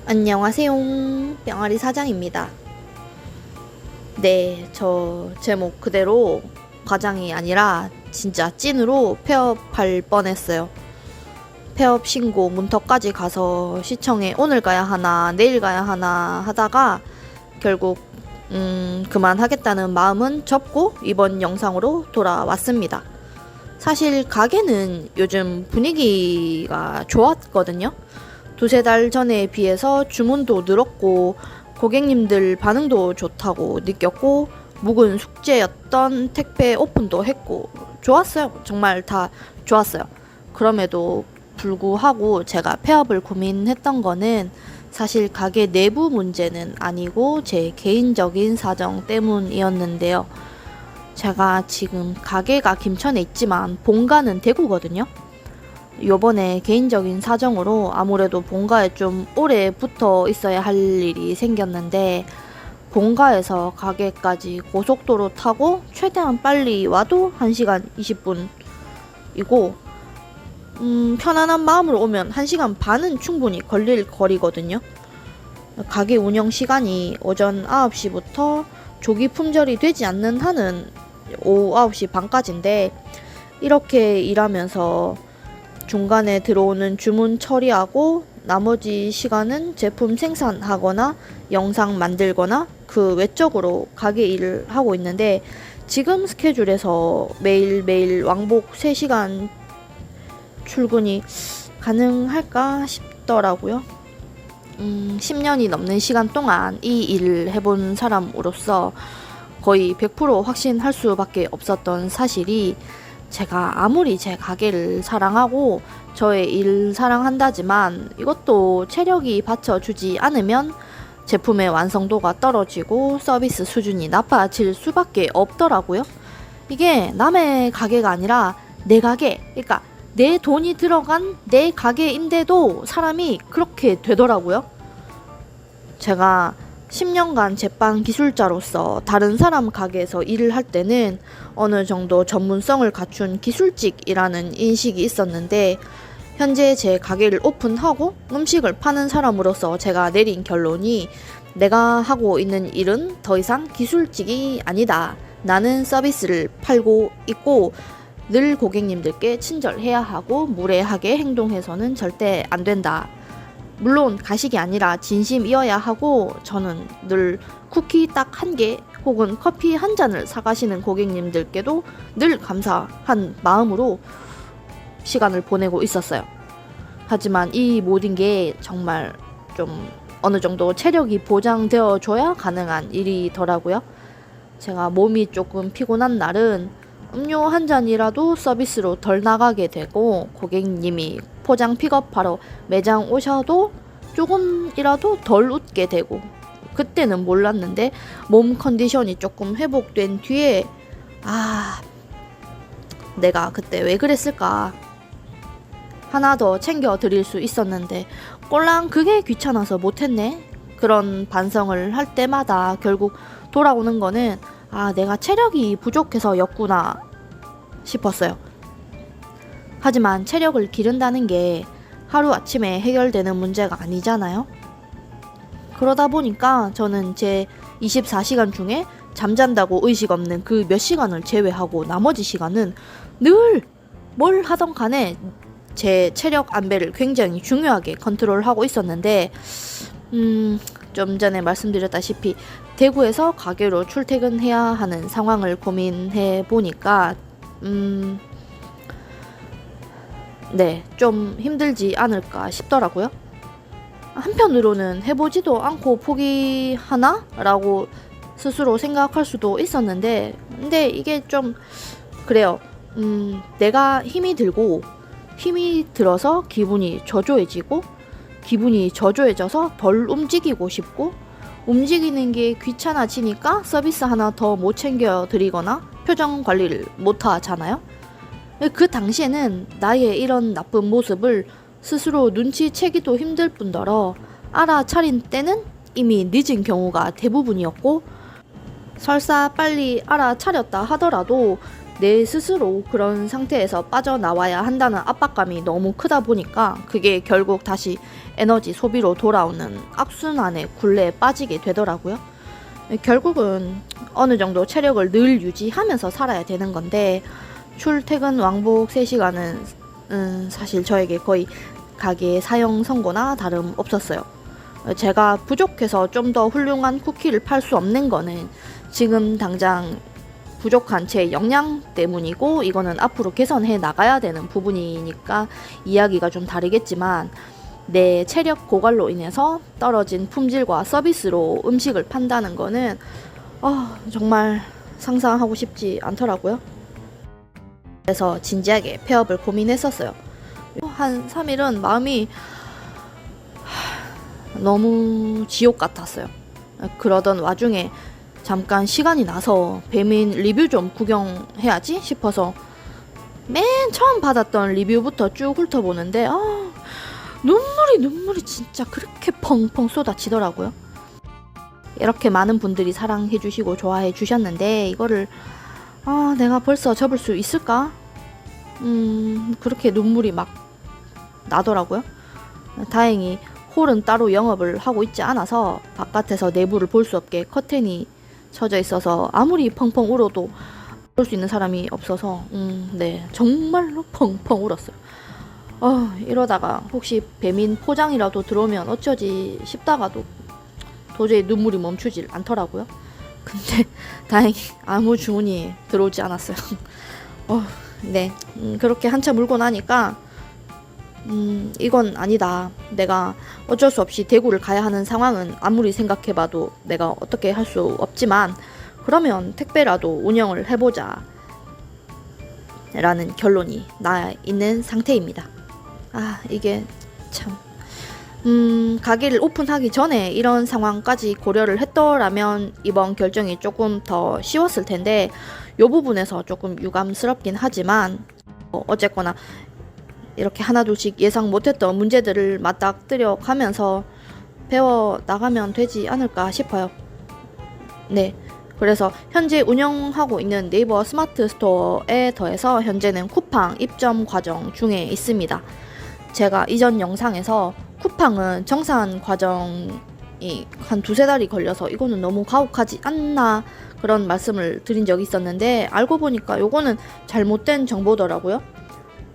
안녕하세요. 병아리 사장입니다. 네, 저 제목 그대로 과장이 아니라 진짜 찐으로 폐업할 뻔했어요. 폐업 신고 문턱까지 가서 시청에 오늘 가야 하나 내일 가야 하나 하다가 결국 그만하겠다는 마음은 접고 이번 영상으로 돌아왔습니다. 사실 가게는 요즘 분위기가 좋았거든요. 두세 달 전에 비해서 주문도 늘었고 고객님들 반응도 좋다고 느꼈고 묵은 숙제였던 택배 오픈도 했고 좋았어요. 정말 다 좋았어요. 그럼에도 불구하고 제가 폐업을 고민했던 거는 사실 가게 내부 문제는 아니고 제 개인적인 사정 때문이었는데요. 제가 지금 가게가 김천에 있지만 본가는 대구거든요. 요번에 개인적인 사정으로 아무래도 본가에 좀 오래 붙어 있어야 할 일이 생겼는데 본가에서 가게까지 고속도로 타고 최대한 빨리 와도 1시간 20분이고 편안한 마음으로 오면 1시간 반은 충분히 걸릴 거리거든요. 가게 운영 시간이 오전 9시부터 조기 품절이 되지 않는 한은 오후 9시 반까지인데 이렇게 일하면서 중간에 들어오는 주문 처리하고 나머지 시간은 제품 생산하거나 영상 만들거나 그 외적으로 가게 일을 하고 있는데 지금 스케줄에서 매일매일 왕복 3시간 출근이 가능할까 싶더라고요. 10년이 넘는 시간 동안 이 일을 해본 사람으로서 거의 100% 확신할 수밖에 없었던 사실이 제가 아무리 제 가게를 사랑하고 저의 일을 사랑한다지만 이것도 체력이 받쳐주지 않으면 제품의 완성도가 떨어지고 서비스 수준이 나빠질 수밖에 없더라고요. 이게 남의 가게가 아니라 내 가게, 그러니까 내 돈이 들어간 내 가게인데도 사람이 그렇게 되더라고요. 제가 10년간 제빵 기술자로서 다른 사람 가게에서 일을 할 때는 어느 정도 전문성을 갖춘 기술직이라는 인식이 있었는데 현재 제 가게를 오픈하고 음식을 파는 사람으로서 제가 내린 결론이 내가 하고 있는 일은 더 이상 기술직이 아니다. 나는 서비스를 팔고 있고 늘 고객님들께 친절해야 하고 무례하게 행동해서는 절대 안 된다. 물론 가식이 아니라 진심이어야 하고 저는 늘 쿠키 딱 1개 혹은 커피 1잔을 사가시는 고객님들께도 늘 감사한 마음으로 시간을 보내고 있었어요. 하지만 이 모든 게 정말 좀 어느 정도 체력이 보장되어 줘야 가능한 일이더라고요. 제가 몸이 조금 피곤한 날은 음료 1잔이라도 서비스로 덜 나가게 되고 고객님이 포장 픽업하러 매장 오셔도 조금이라도 덜 웃게 되고 그때는 몰랐는데 몸 컨디션이 조금 회복된 뒤에 내가 그때 왜 그랬을까 하나 더 챙겨 드릴 수 있었는데 꼴랑 그게 귀찮아서 못했네 그런 반성을 할 때마다 결국 돌아오는 거는 내가 체력이 부족해서 였구나 싶었어요. 하지만 체력을 기른다는 게 하루아침에 해결되는 문제가 아니잖아요. 그러다 보니까 저는 제 24시간 중에 잠잔다고 의식 없는 그 몇 시간을 제외하고 나머지 시간은 늘 뭘 하던 간에 제 체력 안배를 굉장히 중요하게 컨트롤하고 있었는데 좀 전에 말씀드렸다시피 대구에서 가게로 출퇴근해야 하는 상황을 고민해 보니까 좀 힘들지 않을까 싶더라고요. 한편으로는 해보지도 않고 포기하나? 라고 스스로 생각할 수도 있었는데 근데 이게 좀 그래요. 내가 힘이 들어서 기분이 저조해지고 기분이 저조해져서 덜 움직이고 싶고 움직이는 게 귀찮아지니까 서비스 하나 더 못 챙겨 드리거나 표정 관리를 못 하잖아요. 그 당시에는 나의 이런 나쁜 모습을 스스로 눈치채기도 힘들 뿐더러 알아차린 때는 이미 늦은 경우가 대부분이었고 설사 빨리 알아차렸다 하더라도 내 스스로 그런 상태에서 빠져나와야 한다는 압박감이 너무 크다 보니까 그게 결국 다시 에너지 소비로 돌아오는 악순환의 굴레에 빠지게 되더라고요. 결국은 어느 정도 체력을 늘 유지하면서 살아야 되는 건데 출퇴근 왕복 3시간은 사실 저에게 거의 가게 사형 선고나 다름 없었어요. 제가 부족해서 좀 더 훌륭한 쿠키를 팔 수 없는 거는 지금 당장 부족한 제 역량 때문이고 이거는 앞으로 개선해 나가야 되는 부분이니까 이야기가 좀 다르겠지만 내 체력 고갈로 인해서 떨어진 품질과 서비스로 음식을 판다는 거는 정말 상상하고 싶지 않더라고요. 그래서 진지하게 폐업을 고민했었어요. 한 3일은 마음이 너무 지옥 같았어요. 그러던 와중에 잠깐 시간이 나서 배민 리뷰 좀 구경해야지 싶어서 맨 처음 받았던 리뷰부터 쭉 훑어보는데 눈물이 진짜 그렇게 펑펑 쏟아지더라고요. 이렇게 많은 분들이 사랑해 주시고 좋아해 주셨는데 이거를 내가 벌써 접을 수 있을까? 그렇게 눈물이 막 나더라고요. 다행히 홀은 따로 영업을 하고 있지 않아서 바깥에서 내부를 볼 수 없게 커튼이 쳐져 있어서 아무리 펑펑 울어도 볼 수 있는 사람이 없어서 네, 정말로 펑펑 울었어요. 이러다가 혹시 배민 포장이라도 들어오면 어쩌지 싶다가도 도저히 눈물이 멈추질 않더라고요. 근데 다행히 아무 주문이 들어오지 않았어요. 네, 그렇게 한참 울고 나니까 이건 아니다. 내가 어쩔 수 없이 대구를 가야 하는 상황은 아무리 생각해봐도 내가 어떻게 할 수 없지만 그러면 택배라도 운영을 해보자 라는 결론이 나 있는 상태입니다. 이게 참 가게를 오픈하기 전에 이런 상황까지 고려를 했더라면 이번 결정이 조금 더 쉬웠을 텐데 이 부분에서 조금 유감스럽긴 하지만 어쨌거나 이렇게 하나둘씩 예상 못했던 문제들을 맞닥뜨려 가면서 배워 나가면 되지 않을까 싶어요. 네, 그래서 현재 운영하고 있는 네이버 스마트 스토어에 더해서 현재는 쿠팡 입점 과정 중에 있습니다. 제가 이전 영상에서 쿠팡은 정산 과정이 한 2-3달이 걸려서 이거는 너무 가혹하지 않나 그런 말씀을 드린 적이 있었는데 알고 보니까 요거는 잘못된 정보더라고요.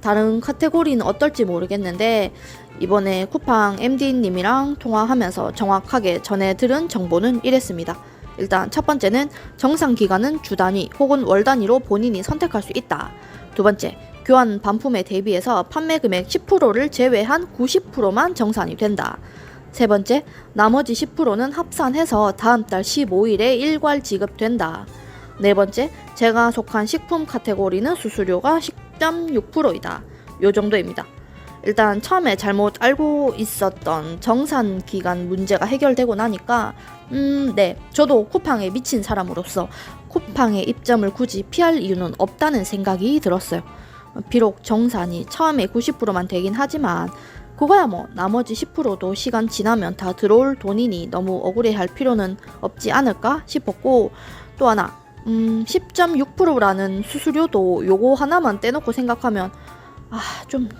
다른 카테고리는 어떨지 모르겠는데 이번에 쿠팡 MD님이랑 통화하면서 정확하게 전해 들은 정보는 이랬습니다. 일단 첫 번째는 정산 기간은 주 단위 혹은 월 단위로 본인이 선택할 수 있다. 두 번째, 교환 반품에 대비해서 판매 금액 10%를 제외한 90%만 정산이 된다. 세 번째, 나머지 10%는 합산해서 다음 달 15일에 일괄 지급된다. 네 번째, 제가 속한 식품 카테고리는 수수료가 10.6%이다. 요 정도입니다. 일단 처음에 잘못 알고 있었던 정산 기간 문제가 해결되고 나니까 네, 저도 쿠팡에 미친 사람으로서 쿠팡의 입점을 굳이 피할 이유는 없다는 생각이 들었어요. 비록 정산이 처음에 90%만 되긴 하지만 그거야 뭐 나머지 10%도 시간 지나면 다 들어올 돈이니 너무 억울해할 필요는 없지 않을까 싶었고, 또 하나 10.6%라는 수수료도 요거 하나만 떼놓고 생각하면 좀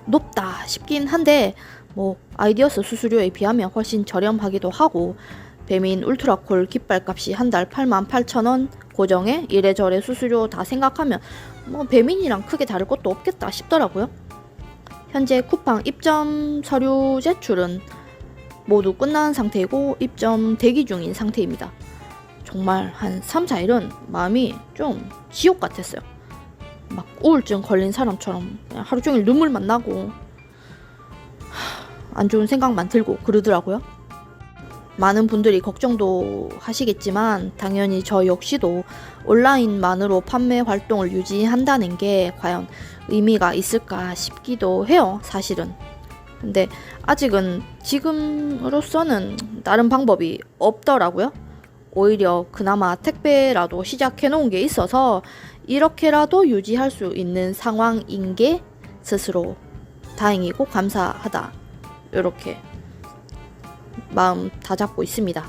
높다 싶긴 한데 뭐 아이디어스 수수료에 비하면 훨씬 저렴하기도 하고 배민 울트라콜 깃발값이 한 달 88,000원 고정에 이래저래 수수료 다 생각하면 뭐 배민이랑 크게 다를 것도 없겠다 싶더라고요. 현재 쿠팡 입점 서류 제출은 모두 끝난 상태이고 입점 대기 중인 상태입니다. 정말 한 3-4일은 마음이 좀 지옥 같았어요. 막 우울증 걸린 사람처럼 그냥 하루 종일 눈물만 나고 안 좋은 생각만 들고 그러더라고요. 많은 분들이 걱정도 하시겠지만 당연히 저 역시도 온라인만으로 판매 활동을 유지한다는 게 과연 의미가 있을까 싶기도 해요, 사실은. 근데 아직은 지금으로서는 다른 방법이 없더라고요. 오히려 그나마 택배라도 시작해 놓은 게 있어서 이렇게라도 유지할 수 있는 상황인 게 스스로 다행이고 감사하다, 이렇게 마음 다잡고 있습니다.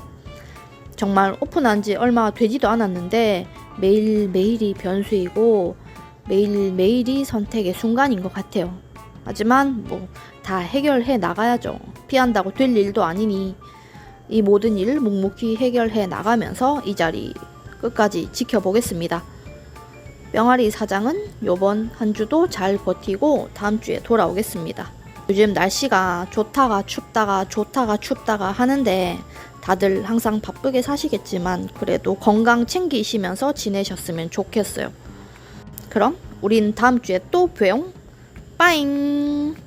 정말 오픈한 지 얼마 되지도 않았는데 매일매일이 변수이고 매일매일이 선택의 순간인 것 같아요. 하지만 뭐 다 해결해 나가야죠. 피한다고 될 일도 아니니 이 모든 일 묵묵히 해결해 나가면서 이 자리 끝까지 지켜보겠습니다. 병아리 사장은 요번 한 주도 잘 버티고 다음 주에 돌아오겠습니다. 요즘 날씨가 좋다가 춥다가 좋다가 춥다가 하는데 다들 항상 바쁘게 사시겠지만 그래도 건강 챙기시면서 지내셨으면 좋겠어요. 그럼 우린 다음 주에 또 봬용. 빠잉.